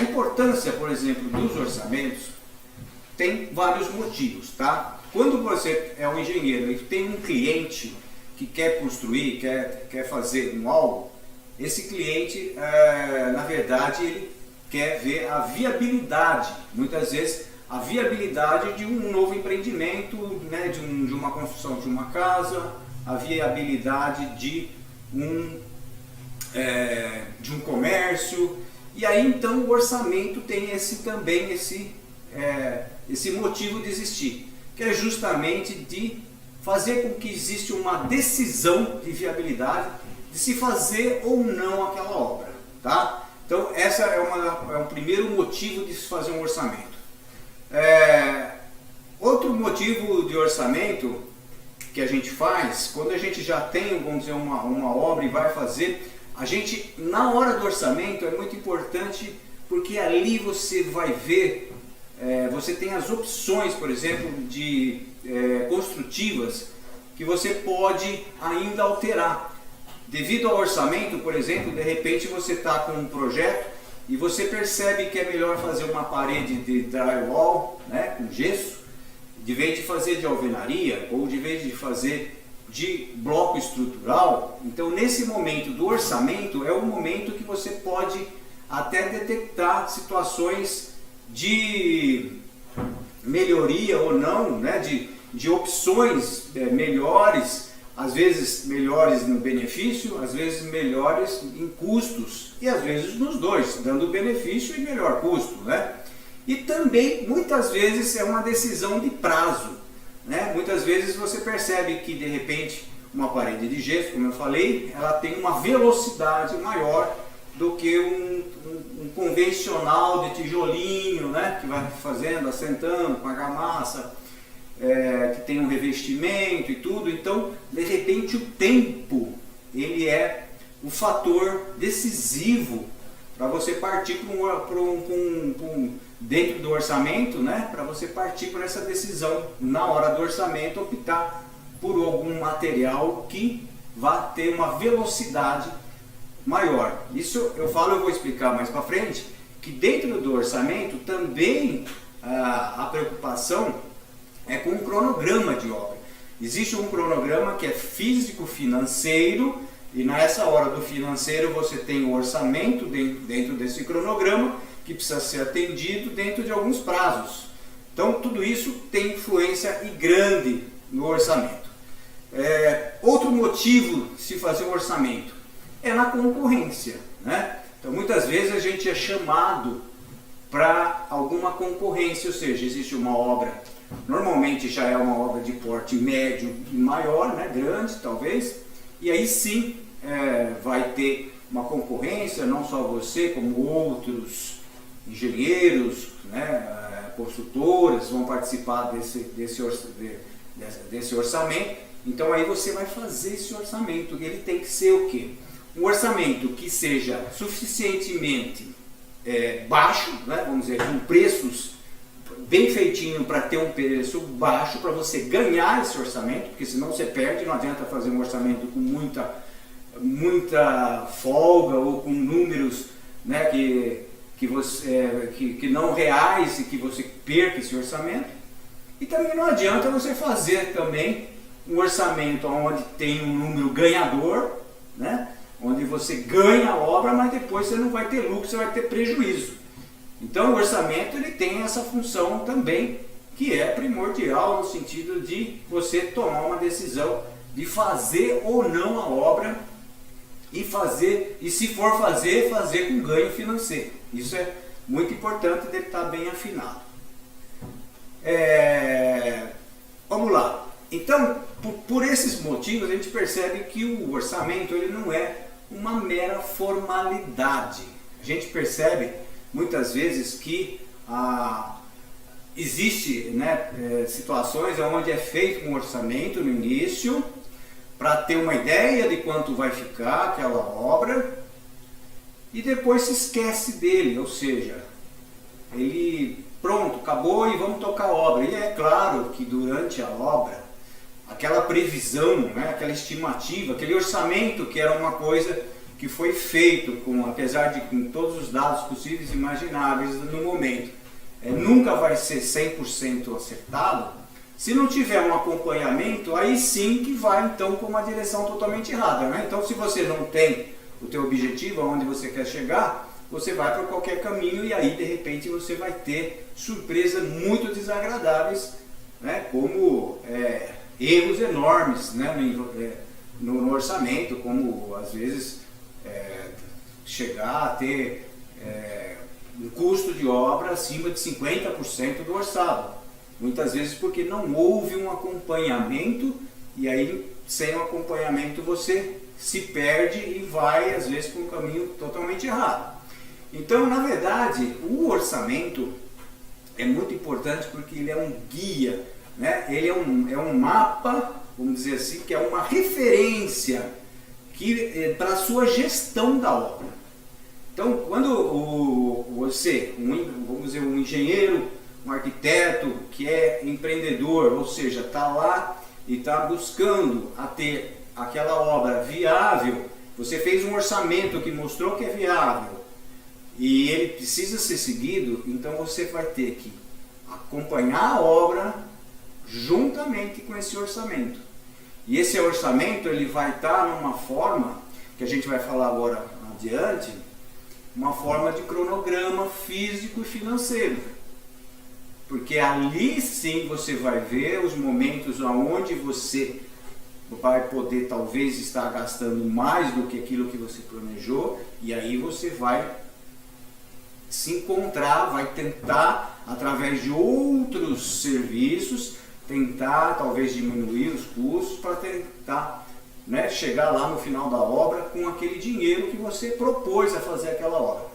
importância, por exemplo, dos orçamentos tem vários motivos, tá? Quando você é um engenheiro e tem um cliente que quer construir, quer fazer algo, esse cliente, na verdade, ele quer ver a viabilidade, muitas vezes, a viabilidade de um novo empreendimento, né, de uma construção de uma casa, a viabilidade de um comércio. E aí então o orçamento tem também esse motivo de existir, que é justamente de fazer com que exista uma decisão de viabilidade de se fazer ou não aquela obra, tá? Então essa é um primeiro motivo de se fazer um orçamento. Outro motivo de orçamento que a gente faz, quando a gente já tem, vamos dizer, uma obra e vai fazer, a gente, na hora do orçamento, é muito importante, porque ali você vai ver, você tem as opções, por exemplo, construtivas, que você pode ainda alterar. Devido ao orçamento, por exemplo, de repente você está com um projeto e você percebe que é melhor fazer uma parede de drywall, né, com gesso, de vez de fazer de alvenaria ou de vez de fazer de bloco estrutural. Então nesse momento do orçamento é o momento que você pode até detectar situações de melhoria ou não, né, de opções melhores, às vezes melhores no benefício, às vezes melhores em custos e às vezes nos dois, dando benefício e melhor custo, né? E também muitas vezes é uma decisão de prazo, né? Muitas vezes você percebe que de repente uma parede de gesso, como eu falei, ela tem uma velocidade maior do que um convencional de tijolinho, né? Que vai fazendo, assentando com argamassa, que tem um revestimento e tudo. Então de repente o tempo ele é o fator decisivo para você partir dentro do orçamento, né, para você partir por essa decisão na hora do orçamento, optar por algum material que vá ter uma velocidade maior. Isso eu vou explicar mais para frente, que dentro do orçamento também a preocupação é com o cronograma de obra. Existe um cronograma que é físico-financeiro, e nessa hora do financeiro você tem o orçamento dentro desse cronograma, que precisa ser atendido dentro de alguns prazos. Então tudo isso tem influência e grande no orçamento. Outro motivo de se fazer um orçamento é na concorrência, né? Então muitas vezes a gente é chamado para alguma concorrência, ou seja, existe uma obra, normalmente já é uma obra de porte médio e maior, né? Grande talvez, e aí sim vai ter uma concorrência, não só você, como outros engenheiros, né, consultores vão participar desse orçamento. Então aí você vai fazer esse orçamento. Ele tem que ser o quê? Um orçamento que seja suficientemente baixo, né, vamos dizer, com preços bem feitinho para ter um preço baixo, para você ganhar esse orçamento, porque senão você perde. Não adianta fazer um orçamento com muita folga ou com números, né, que não reais e que você perca esse orçamento. E também não adianta você fazer também um orçamento onde tem um número ganhador, né, onde você ganha a obra, mas depois você não vai ter lucro, você vai ter prejuízo. Então o orçamento ele tem essa função também, que é primordial no sentido de você tomar uma decisão de fazer ou não a obra, e se for fazer com ganho financeiro. Isso é muito importante, deve estar bem afinado. Vamos lá. Então, por esses motivos, a gente percebe que o orçamento ele não é uma mera formalidade. A gente percebe muitas vezes que existe, né, situações onde é feito um orçamento no início, para ter uma ideia de quanto vai ficar aquela obra, e depois se esquece dele, ou seja, ele pronto, acabou e vamos tocar a obra. E é claro que durante a obra, aquela previsão, né, aquela estimativa, aquele orçamento que era uma coisa que foi feito, apesar de com todos os dados possíveis e imagináveis no momento, nunca vai ser 100% acertado. Se não tiver um acompanhamento, aí sim que vai então com uma direção totalmente errada, né? Então, se você não tem o teu objetivo, aonde você quer chegar, você vai para qualquer caminho e aí de repente você vai ter surpresas muito desagradáveis, né? Como erros enormes, né? No orçamento, como às vezes chegar a ter um custo de obra acima de 50% do orçado. Muitas vezes porque não houve um acompanhamento, e aí sem o acompanhamento você se perde e vai às vezes para um caminho totalmente errado. Então, na verdade, o orçamento é muito importante porque ele é um guia, né? Ele é um mapa, vamos dizer assim, que é uma referência para a sua gestão da obra. Então, quando vamos dizer, um engenheiro, um arquiteto que é empreendedor, ou seja, está lá e está buscando a ter aquela obra viável, você fez um orçamento que mostrou que é viável e ele precisa ser seguido, então você vai ter que acompanhar a obra juntamente com esse orçamento. E esse orçamento ele vai estar numa forma, que a gente vai falar agora adiante, uma forma de cronograma físico e financeiro. Porque ali sim você vai ver os momentos onde você vai poder talvez estar gastando mais do que aquilo que você planejou, e aí você vai se encontrar, vai tentar, através de outros serviços, tentar talvez diminuir os custos para tentar, né, chegar lá no final da obra com aquele dinheiro que você propôs a fazer aquela obra.